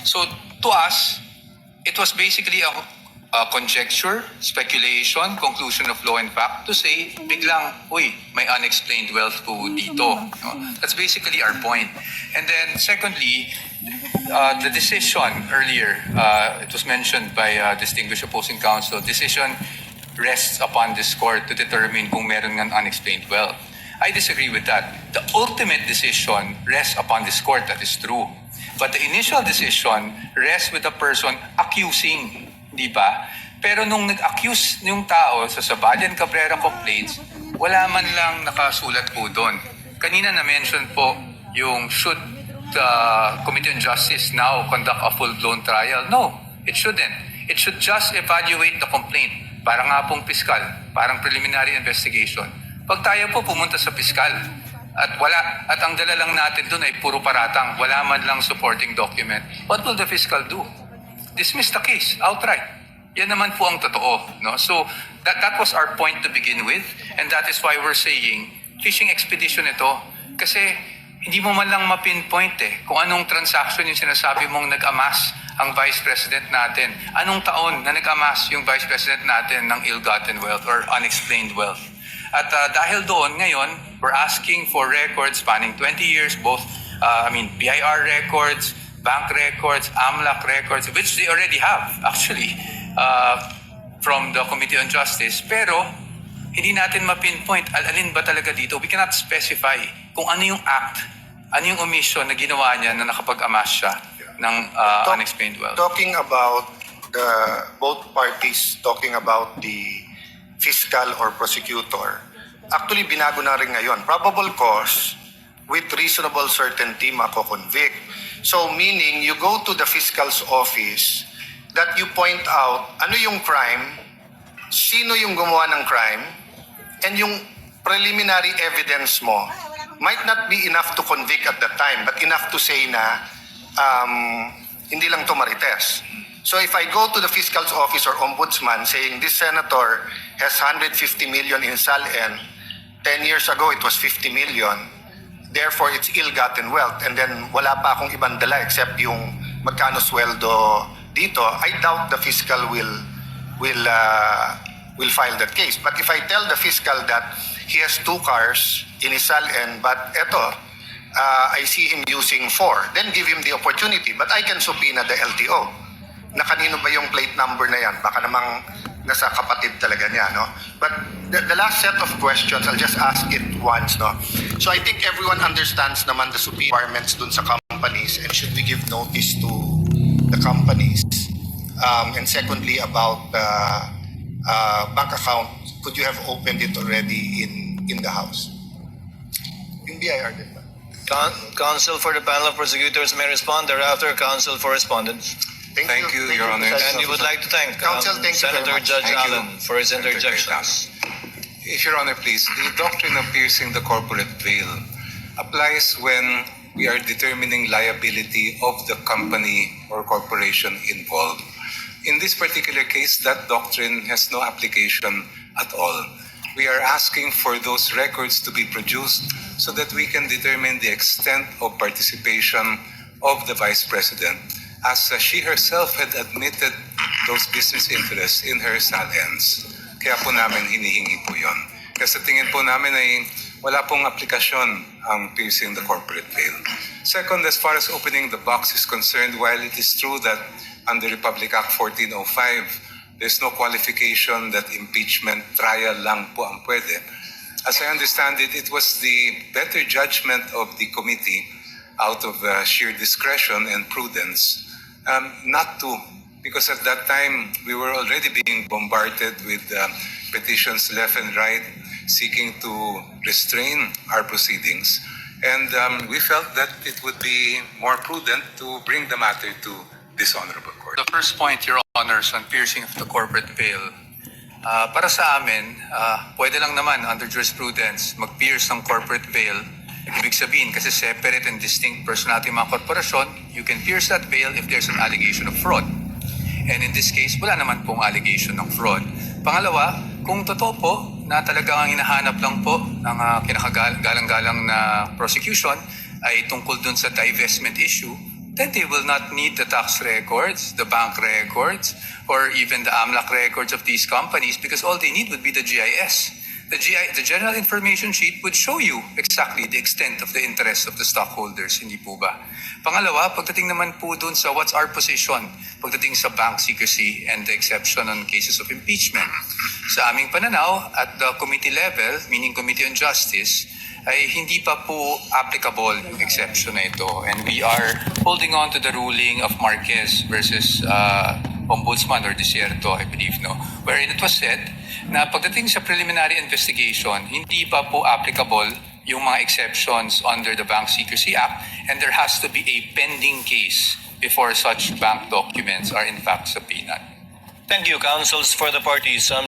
So to us, it was basically a conjecture, speculation, conclusion of law and fact to say, biglang, uy, may unexplained wealth po dito. No? That's basically our point. And then secondly, the decision earlier, it was mentioned by distinguished opposing counsel, decision rests upon this court to determine kung meron ng unexplained wealth. I disagree with that. The ultimate decision rests upon this court, that is true. But the initial decision rests with the person accusing, di ba? Pero nung nag-accuse yung tao sa Sabalian Cabrera complaints, wala man lang nakasulat po doon. Kanina na-mention po yung should the Committee on Justice now conduct a full-blown trial? No, it shouldn't. It should just evaluate the complaint. Parang nga pong piskal, parang preliminary investigation. Pag tayo po pumunta sa piskal at ang dala lang natin doon ay puro paratang, wala man lang supporting document, what will the fiscal do? Dismiss the case outright. Yan naman po ang totoo. No? So that was our point to begin with, and that is why we're saying fishing expedition ito. Kasi hindi mo man lang mapinpoint kung anong transaction yung sinasabi mong nag-amass ang Vice President natin. Anong taon na nag-amass yung Vice President natin ng ill-gotten wealth or unexplained wealth. At dahil doon, ngayon, we're asking for records spanning 20 years, both, BIR records, bank records, AMLAC records, which they already have, actually, from the Committee on Justice. Pero, hindi natin mapinpoint alin ba talaga dito. We cannot specify kung ano yung act, ano yung omission na ginawa niya na nakapag-amass siya ng unexplained wealth. Talking about both parties talking about the fiscal or prosecutor, actually binago na rin ngayon. Probable cause with reasonable certainty mako-convict. So meaning you go to the fiscal's office that you point out ano yung crime, sino yung gumawa ng crime, and yung preliminary evidence mo might not be enough to convict at that time, but enough to say na hindi lang to marites. So if I go to the fiscal's office or ombudsman saying this senator has 150 million in SALN, 10 years ago it was 50 million, therefore it's ill-gotten wealth, and then wala pa akong ibang dala except yung magkano sweldo dito, I doubt the fiscal will file that case. But if I tell the fiscal that he has 2 cars in his SALN, but I see him using 4, then give him the opportunity. But I can subpoena the LTO. Na kanino ba yung plate number na yan? Baka namang nasa kapatid talaga niya, no? But the last set of questions, I'll just ask it once, no? So I think everyone understands naman the requirements dun sa companies, and should we give notice to the companies? And secondly, about bank account, could you have opened it already in the House? Yung BIR din ba? Counsel for the panel of prosecutors may respond. Thereafter, counsel for respondents. Thank you, Your Honor. And you would like to thank Counsel, thank you very Senator much. Judge Thank you. Allen for his interjections. If Your Honor, please, the doctrine of piercing the corporate veil applies when we are determining liability of the company or corporation involved. In this particular case, that doctrine has no application at all. We are asking for those records to be produced so that we can determine the extent of participation of the Vice President, as she herself had admitted those business interests in her SALNs. Kaya po namin hinihingi po yun. Kasi tingin po namin ay wala pong aplikasyon ang piercing the corporate veil. Second, as far as opening the box is concerned, while it is true that under Republic Act 1405, there's no qualification that impeachment trial lang po ang pwede. As I understand it, it was the better judgment of the committee out of sheer discretion and prudence not to, because at that time we were already being bombarded with petitions left and right seeking to restrain our proceedings, and we felt that it would be more prudent to bring the matter to this honorable court. The first point, Your Honors, on piercing of the corporate veil, para sa amin, pwede lang naman under jurisprudence mag-pierce ng corporate veil. Ibig sabihin, kasi separate and distinct personality ng mga korporasyon, you can pierce that veil if there's an allegation of fraud. And in this case, wala naman pong allegation ng fraud. Pangalawa, kung totoo po na talagang ang hinahanap lang po ng kinakagalang-galang na prosecution ay tungkol dun sa divestment issue, then they will not need the tax records, the bank records, or even the AMLAC records of these companies because all they need would be the GIS. The General Information Sheet would show you exactly the extent of the interest of the stockholders, hindi po ba? Pangalawa, pagdating naman po dun sa what's our position, pagdating sa bank secrecy and the exception on cases of impeachment. Sa aming pananaw, at the committee level, meaning Committee on Justice, ay hindi pa po applicable yung exception na ito. And we are holding on to the ruling of Marquez versus Ombudsman or Desierto, I believe, no? Wherein it was said na pagdating sa preliminary investigation, hindi pa po applicable yung mga exceptions under the Bank Secrecy Act, and there has to be a pending case before such bank documents are in fact subpoenaed. Thank you, counsels for the parties.